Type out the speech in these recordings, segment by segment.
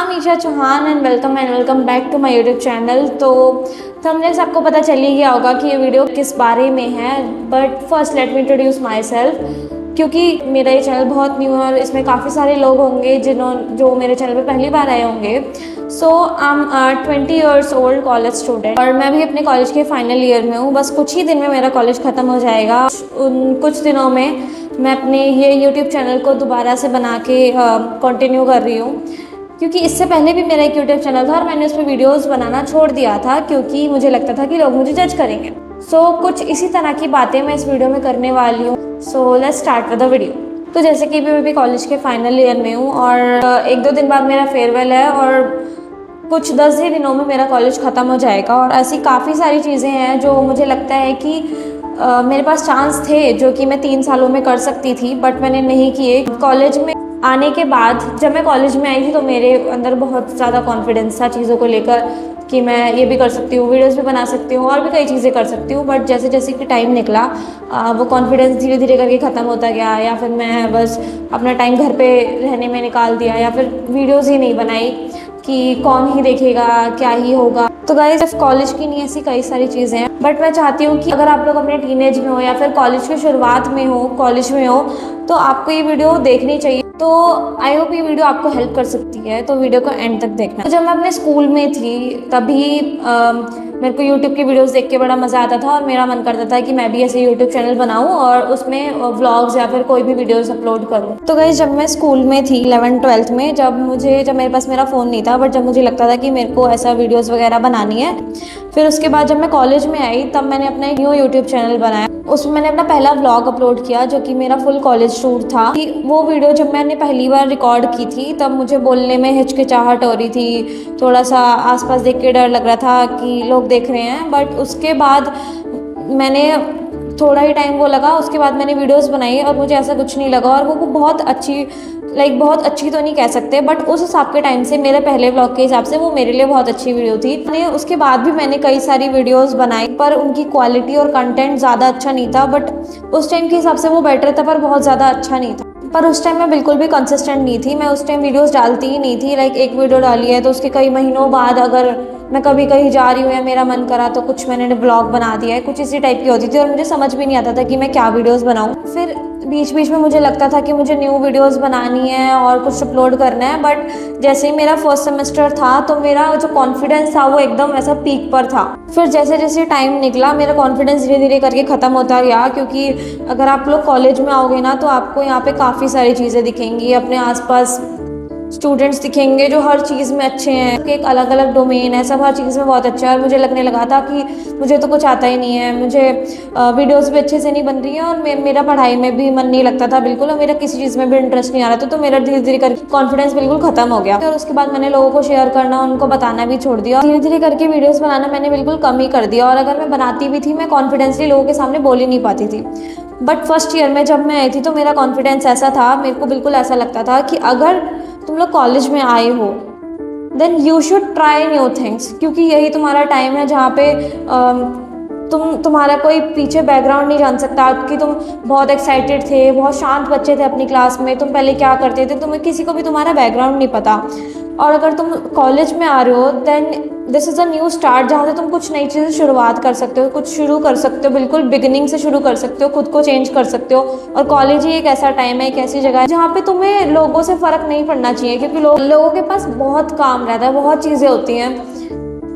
Misha Chauhan and welcome back to my YouTube channel. तो thumbnail से आपको पता चल ही गया होगा कि ये वीडियो किस बारे में है, but first let me introduce my self, क्योंकि मेरा ये चैनल बहुत न्यू है और इसमें काफ़ी सारे लोग होंगे जो मेरे चैनल पे पहली बार आए होंगे। So I am 20 years old college student और मैं भी अपने कॉलेज के फाइनल ईयर में हूँ। बस कुछ ही दिन में मेरा कॉलेज ख़त्म हो जाएगा। उन कुछ दिनों में मैं अपने ये यूट्यूब चैनल को दोबारा से बना के कंटिन्यू कर रही हूँ, क्योंकि इससे पहले भी मेरा एक यूट्यूब चैनल था और मैंने उस पर वीडियोज़ बनाना छोड़ दिया था क्योंकि मुझे लगता था कि लोग मुझे जज करेंगे। कुछ इसी तरह की बातें मैं इस वीडियो में करने वाली हूँ। Let's start with the video. तो जैसे कि मैं भी कॉलेज के फाइनल ईयर में हूँ और 1-2 दिन बाद मेरा फेयरवेल है और कुछ 10 ही दिनों में मेरा कॉलेज ख़त्म हो जाएगा। और ऐसी काफ़ी सारी चीज़ें हैं जो मुझे लगता है कि मेरे पास चांस थे जो कि मैं 3 सालों में कर सकती थी, बट मैंने नहीं किए। कॉलेज में आने के बाद जब मैं कॉलेज में आई थी तो मेरे अंदर बहुत ज़्यादा कॉन्फिडेंस था चीज़ों को लेकर कि मैं ये भी कर सकती हूँ, वीडियोस भी बना सकती हूँ और भी कई चीज़ें कर सकती हूँ। बट जैसे जैसे कि टाइम निकला वो कॉन्फिडेंस धीरे धीरे करके ख़त्म होता गया, या फिर मैं बस अपना टाइम घर पे रहने में निकाल दिया, या फिर वीडियोज़ ही नहीं बनाई कि कौन ही देखेगा, क्या ही होगा। तो गाइस सिर्फ कॉलेज की नहीं, ऐसी कई सारी चीज़ें हैं। बट मैं चाहती हूँ कि अगर आप लोग अपने टीनेज में हो या फिर कॉलेज की शुरुआत में हो, कॉलेज में हो, तो आपको ये वीडियो देखनी चाहिए। तो आई होप ये वीडियो आपको हेल्प कर सकती है, तो वीडियो को एंड तक देखना। तो जब मैं अपने स्कूल में थी तभी मेरे को यूट्यूब की वीडियोस देख के बड़ा मज़ा आता था और मेरा मन करता था कि मैं भी ऐसे यूट्यूब चैनल बनाऊं और उसमें व्लॉग्स या फिर कोई भी वीडियोस अपलोड करूं। तो गाइस जब मैं स्कूल में थी 11th-12th में, जब मेरे पास मेरा फ़ोन नहीं था, बट जब मुझे लगता था कि मेरे को ऐसा वीडियोज़ वगैरह बनानी है, फिर उसके बाद जब मैं कॉलेज में आई तब मैंने अपना एक न्यू यूट्यूब चैनल बनाया। उसमें मैंने अपना पहला व्लॉग अपलोड किया जो कि मेरा फुल कॉलेज टूर था। वो वीडियो जब मैंने पहली बार रिकॉर्ड की थी तब मुझे बोलने में हिचकिचाहट हो रही थी, थोड़ा सा आसपास देख के डर लग रहा था कि लोग देख रहे हैं। बट उसके बाद मैंने थोड़ा ही टाइम वो लगा, उसके बाद मैंने वीडियोस बनाई और मुझे ऐसा कुछ नहीं लगा। और वो बहुत अच्छी बहुत अच्छी तो नहीं कह सकते, बट उस हिसाब के टाइम से मेरे पहले व्लॉग के हिसाब से वो मेरे लिए बहुत अच्छी वीडियो थी। उसके बाद भी मैंने कई सारी वीडियोस बनाई पर उनकी क्वालिटी और कंटेंट ज़्यादा अच्छा नहीं था। बट उस टाइम के हिसाब से वो बेटर था पर बहुत ज़्यादा अच्छा नहीं था। पर उस टाइम मैं बिल्कुल भी कंसिस्टेंट नहीं थी, मैं उस टाइम वीडियोस डालती ही नहीं थी। एक वीडियो डाली है तो उसके कई महीनों बाद अगर मैं कभी कहीं जा रही हूँ या मेरा मन करा तो कुछ मैंने ब्लॉग बना दिया है, कुछ इसी टाइप की होती थी और मुझे समझ भी नहीं आता था कि मैं क्या वीडियोस बनाऊँ। फिर बीच बीच में मुझे लगता था कि मुझे न्यू वीडियोस बनानी है और कुछ अपलोड करना है। बट जैसे ही मेरा फर्स्ट सेमेस्टर था तो मेरा जो कॉन्फिडेंस था वो एकदम ऐसा पीक पर था। फिर जैसे जैसे टाइम निकला मेरा कॉन्फिडेंस धीरे धीरे करके ख़त्म होता गया, क्योंकि अगर आप लोग कॉलेज में आओगे ना तो आपको यहाँ पे काफ़ी सारी चीज़ें दिखेंगी। अपने आसपास स्टूडेंट्स दिखेंगे जो हर चीज़ में अच्छे हैं, एक अलग अलग डोमेन है, सब हर चीज़ में बहुत अच्छा है। और मुझे लगने लगा था कि मुझे तो कुछ आता ही नहीं है, मुझे वीडियोस भी अच्छे से नहीं बन रही है और मेरा पढ़ाई में भी मन नहीं लगता था बिल्कुल, और मेरा किसी चीज़ में भी इंटरेस्ट नहीं आ रहा था। तो मेरा धीरे धीरे करके कॉन्फिडेंस बिल्कुल ख़त्म हो गया और उसके बाद मैंने लोगों को शेयर करना, उनको बताना भी छोड़ दिया। धीरे धीरे करके वीडियोज़ बनाना मैंने बिल्कुल कम ही कर दिया और अगर मैं बनाती भी थी मैं कॉन्फिडेंसली लोगों के सामने बोल ही नहीं पाती थी। बट फर्स्ट ईयर में जब मैं आई थी तो मेरा कॉन्फिडेंस ऐसा था, मेरे को बिल्कुल ऐसा लगता था कि अगर तुम लोग कॉलेज में आए हो then you should try new things, क्योंकि यही तुम्हारा टाइम है जहाँ पे तुम्हारा कोई पीछे बैकग्राउंड नहीं जान सकता कि तुम बहुत एक्साइटेड थे, बहुत शांत बच्चे थे अपनी क्लास में, तुम पहले क्या करते थे, तुम्हें किसी को भी तुम्हारा बैकग्राउंड नहीं पता। और अगर तुम कॉलेज में आ रहे हो then this is a new start जहाँ से तुम कुछ नई चीज़ें शुरुआत कर सकते हो, कुछ शुरू कर सकते हो, बिल्कुल बिगिनिंग से शुरू कर सकते हो, खुद को चेंज कर सकते हो। और कॉलेज ही एक ऐसा टाइम है, एक ऐसी जगह है जहाँ पे तुम्हें लोगों से फ़र्क नहीं पड़ना चाहिए, क्योंकि लोगों के पास बहुत काम रहता है, बहुत चीज़ें होती हैं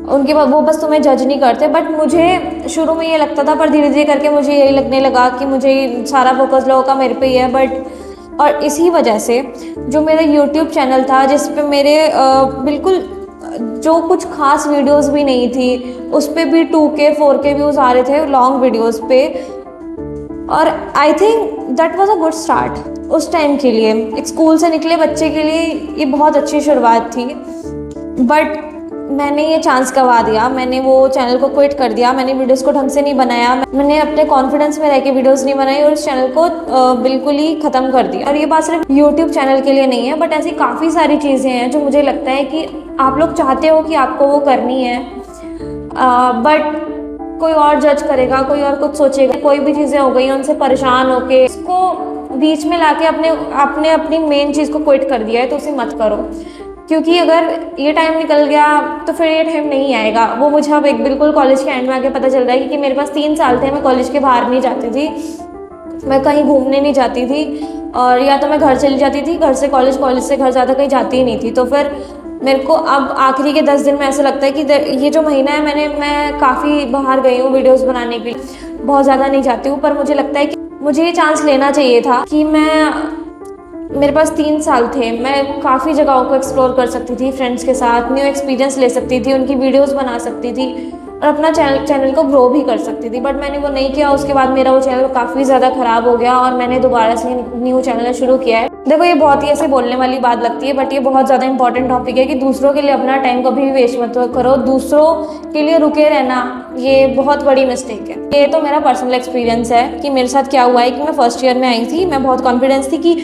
उनके पास, वो बस तुम्हें जज नहीं करते। बट मुझे शुरू में ये लगता था पर धीरे धीरे करके मुझे यही लगने लगा कि मुझे सारा फोकस लोगों का मेरे पे ही है। और इसी वजह से जो मेरा यूट्यूब चैनल था जिस पे मेरे बिल्कुल जो कुछ खास वीडियोस भी नहीं थी, उस पर भी 2K 4K व्यूज़ आ रहे थे लॉन्ग वीडियोस पे। और I think that was a good start उस टाइम के लिए, एक स्कूल से निकले बच्चे के लिए ये बहुत अच्छी शुरुआत थी। बट मैंने ये चांस गंवा दिया, मैंने वो चैनल को क्विट कर दिया, मैंने वीडियोस को ढंग से नहीं बनाया, मैंने अपने कॉन्फिडेंस में रह के वीडियोस नहीं बनाई और इस चैनल को बिल्कुल ही ख़त्म कर दिया। और ये बात सिर्फ यूट्यूब चैनल के लिए नहीं है, बट ऐसी काफ़ी सारी चीज़ें हैं जो मुझे लगता है कि आप लोग चाहते हो कि आपको वो करनी है, बट कोई और जज करेगा, कोई और कुछ सोचेगा, कोई भी चीज़ें हो गई उनसे परेशान होके इसको बीच में लाके अपने अपनी मेन चीज़ को क्विट कर दिया है, तो उसे मत करो। क्योंकि अगर ये टाइम निकल गया तो फिर ये टाइम नहीं आएगा। वो मुझे अब एक बिल्कुल कॉलेज के एंड में आके पता चल रहा है, क्योंकि मेरे पास 3 साल थे, मैं कॉलेज के बाहर नहीं जाती थी, मैं कहीं घूमने नहीं जाती थी, और या तो मैं घर चली जाती थी, घर से कॉलेज, कॉलेज से घर, ज़्यादा कहीं जाती ही नहीं थी। तो फिर मेरे को अब आखिरी के 10 दिन में ऐसा लगता है कि ये जो महीना है मैं काफ़ी बाहर गई हूँ वीडियोस बनाने के लिए, बहुत ज़्यादा नहीं जाती हूँ, पर मुझे लगता है कि मुझे ये चांस लेना चाहिए था कि मेरे पास 3 साल थे, मैं काफ़ी जगहों को एक्सप्लोर कर सकती थी, फ्रेंड्स के साथ न्यू एक्सपीरियंस ले सकती थी, उनकी वीडियोस बना सकती थी और अपना चैनल को ग्रो भी कर सकती थी। बट मैंने वो नहीं किया। उसके बाद मेरा वो चैनल काफ़ी ज़्यादा ख़राब हो गया और मैंने दोबारा से न्यू चैनल शुरू किया है। देखो, ये बहुत ही ऐसे बोलने वाली बात लगती है, बट ये बहुत ज़्यादा इंपॉर्टेंट टॉपिक है कि दूसरों के लिए अपना टाइम कभी भी वेस्ट मत करो। दूसरों के लिए रुके रहना ये बहुत बड़ी मिस्टेक है। ये तो मेरा पर्सनल एक्सपीरियंस है कि मेरे साथ क्या हुआ है कि मैं फर्स्ट ईयर में आई थी, मैं बहुत कॉन्फिडेंस थी कि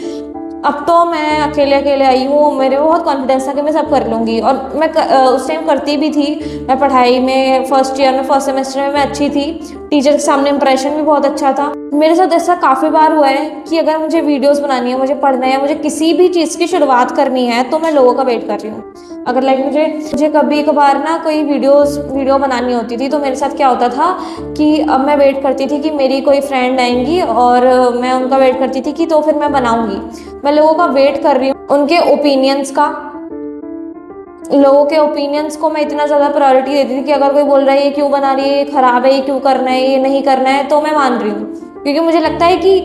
अब तो मैं अकेले अकेले आई हूँ, मेरे को बहुत कॉन्फिडेंस था कि मैं सब कर लूँगी, और मैं उस टाइम करती भी थी। मैं पढ़ाई में फर्स्ट ईयर में, फर्स्ट सेमेस्टर में मैं अच्छी थी, टीचर के सामने इंप्रेशन भी बहुत अच्छा था। मेरे साथ ऐसा काफ़ी बार हुआ है कि अगर मुझे वीडियोस बनानी है, मुझे पढ़ना है, मुझे किसी भी चीज़ की शुरुआत करनी है, तो मैं लोगों का वेट कर रही हूँ। अगर लाइक मुझे कभी कभार ना कोई वीडियो बनानी होती थी, तो मेरे साथ क्या होता था कि अब मैं वेट करती थी कि मेरी कोई फ्रेंड आएंगी और मैं उनका वेट करती थी कि तो फिर मैं बनाऊंगी। मैं लोगों का वेट कर रही हूँ, उनके ओपिनियंस का, लोगों के ओपिनियंस को मैं इतना ज़्यादा प्रायोरिटी देती थी कि अगर कोई बोल रहा है ये क्यों बना रही है, ये ख़राब है, ये क्यों करना है, ये नहीं करना है, तो मैं मान रही हूँ, क्योंकि मुझे लगता है कि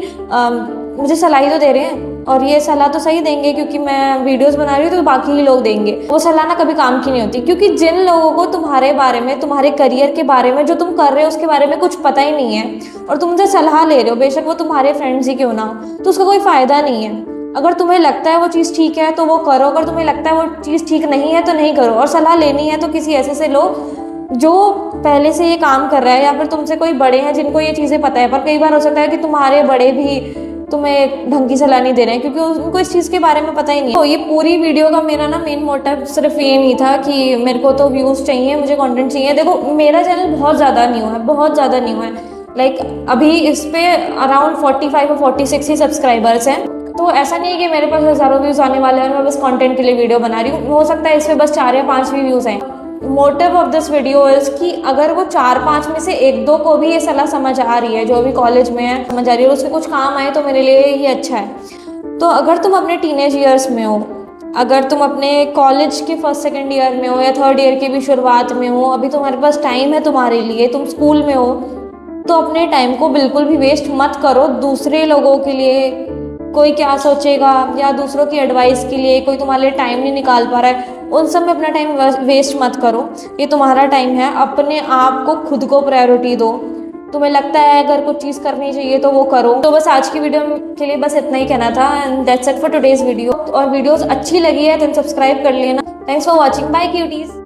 मुझे सलाह ही तो दे रहे हैं और ये सलाह तो सही देंगे, क्योंकि मैं वीडियोस बना रही हूँ तो बाकी ही लोग देंगे। वो सलाह ना कभी काम की नहीं होती, क्योंकि जिन लोगों को तुम्हारे बारे में, तुम्हारे करियर के बारे में, जो तुम कर रहे हो उसके बारे में कुछ पता ही नहीं है और तुम उनसे सलाह ले रहे हो, बेशक वो तुम्हारे फ्रेंड्स ही क्यों ना हो, तो उसका कोई फ़ायदा नहीं है। अगर तुम्हें लगता है वो चीज़ ठीक है तो वो करो, अगर तुम्हें लगता है वो चीज़ ठीक नहीं है तो नहीं करो। और सलाह लेनी है तो किसी ऐसे से लो जो पहले से ये काम कर रहा है, या फिर तुमसे कोई बड़े हैं जिनको ये चीज़ें पता है। पर कई बार हो सकता है कि तुम्हारे बड़े भी तुम्हें ढंग की सलाह नहीं दे रहे हैं, क्योंकि उनको इस चीज़ के बारे में पता ही नहीं है। तो ये पूरी वीडियो का मेरा ना मेन मोटिव सिर्फ ये नहीं था कि मेरे को तो व्यूज़ चाहिए, मुझे कंटेंट चाहिए। देखो, मेरा चैनल बहुत ज़्यादा न्यू है, बहुत ज़्यादा न्यू है। लाइक अभी इस पे अराउंड 45 और 46 ही सब्सक्राइबर्स हैं। तो ऐसा नहीं है कि मेरे पास हज़ारों व्यूज़ आने वाले हैं और मैं बस कंटेंट के लिए वीडियो बना रही हूँ। हो सकता है इस पे बस 4 या 5 भी व्यूज़ हैं। Motive of this video is कि अगर वो 4-5 में से 1-2 को भी ये सलाह समझ आ रही है, जो अभी कॉलेज में है, समझ आ रही है और उसके कुछ काम आए, तो मेरे लिए ये अच्छा है। तो अगर तुम अपने टीनेज ईयर्स में हो, अगर तुम अपने कॉलेज के फर्स्ट सेकेंड ईयर में हो या थर्ड ईयर की भी शुरुआत में हो, अभी तुम्हारे पास टाइम है तुम्हारे लिए, तुम स्कूल में हो, तो अपने टाइम को बिल्कुल भी वेस्ट मत करो दूसरे लोगों के लिए। कोई क्या सोचेगा या दूसरों की एडवाइस के लिए कोई तुम्हारे लिए टाइम नहीं निकाल पा रहा है, उन सब में अपना टाइम वेस्ट मत करो। ये तुम्हारा टाइम है, अपने आप को, खुद को प्रायोरिटी दो। तुम्हें लगता है अगर कुछ चीज़ करनी चाहिए तो वो करो। तो बस आज की वीडियो के लिए बस इतना ही कहना था, and that's it for today's video. और वीडियोस अच्छी लगी है तो सब्सक्राइब कर लेना। Thanks for watching, bye cuties.